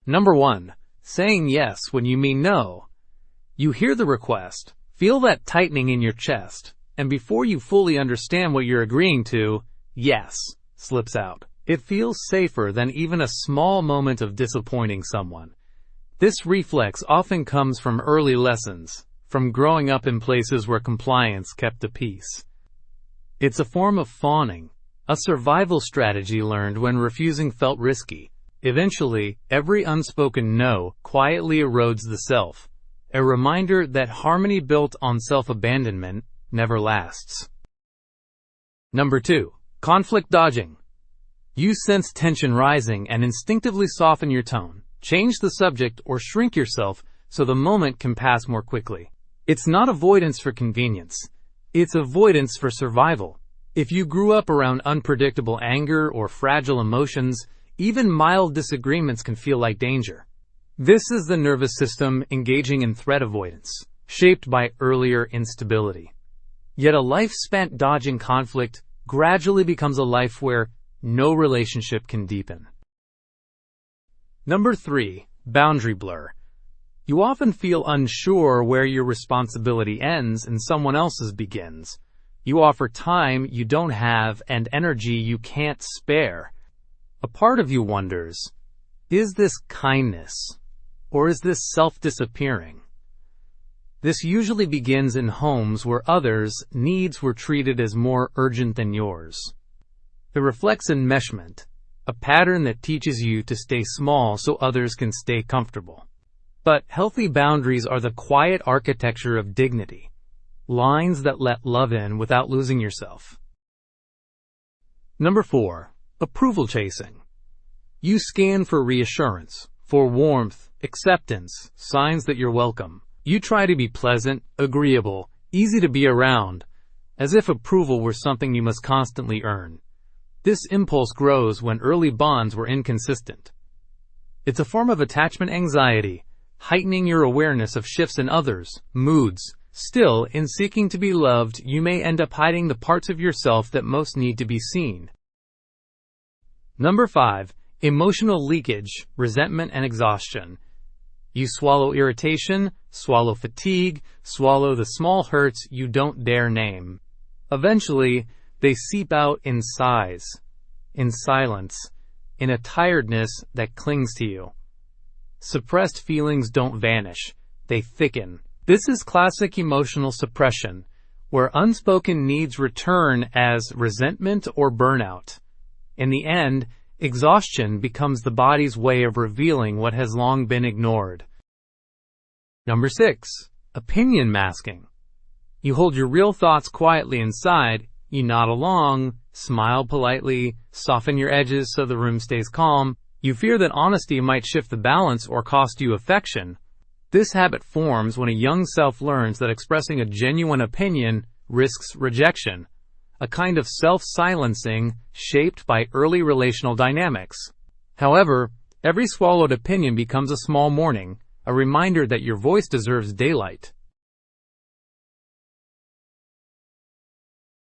Number 1. Saying yes when you mean no. You hear the request, feel that tightening in your chest, and before you fully understand what you're agreeing to, yes slips out. It feels safer than even a small moment of disappointing someone. This reflex often comes from early lessons, from growing up in places where compliance kept the peace. It's a form of fawning, a survival strategy learned when refusing felt risky. Eventually, every unspoken no quietly erodes the self, a reminder that harmony built on self-abandonment never lasts. Number 2. Conflict dodging. You sense tension rising and instinctively soften your tone, change the subject, or shrink yourself so the moment can pass more quickly. It's not avoidance for convenience. It's avoidance for survival. If you grew up around unpredictable anger or fragile emotions, even mild disagreements can feel like danger. This is the nervous system engaging in threat avoidance, shaped by earlier instability. Yet a life spent dodging conflict gradually becomes a life where no relationship can deepen. Number 3. Boundary blur. You often feel unsure where your responsibility ends and someone else's begins. You offer time you don't have and energy you can't spare. A part of you wonders, is this kindness, or is this self-disappearing? This usually begins in homes where others' needs were treated as more urgent than yours. It reflects enmeshment, a pattern that teaches you to stay small so others can stay comfortable. But healthy boundaries are the quiet architecture of dignity, lines that let love in without losing yourself. Number 4. Approval chasing. You scan for reassurance, for warmth, acceptance, signs that you're welcome. You try to be pleasant, agreeable, easy to be around, as if approval were something you must constantly earn. This impulse grows when early bonds were inconsistent. It's a form of attachment anxiety, heightening your awareness of shifts in others' moods. Still, in seeking to be loved, you may end up hiding the parts of yourself that most need to be seen. Number 5. Emotional leakage, resentment, and exhaustion. You swallow irritation, swallow fatigue, swallow the small hurts you don't dare name. Eventually, they seep out in sighs, in silence, in a tiredness that clings to you. Suppressed feelings don't vanish, they thicken. This is classic emotional suppression, where unspoken needs return as resentment or burnout. In the end, exhaustion becomes the body's way of revealing what has long been ignored. Number 6. Opinion masking. You hold your real thoughts quietly inside, you nod along, smile politely, soften your edges so the room stays calm. You fear that honesty might shift the balance or cost you affection. This habit forms when a young self learns that expressing a genuine opinion risks rejection, a kind of self-silencing shaped by early relational dynamics. However, every swallowed opinion becomes a small warning, a reminder that your voice deserves daylight.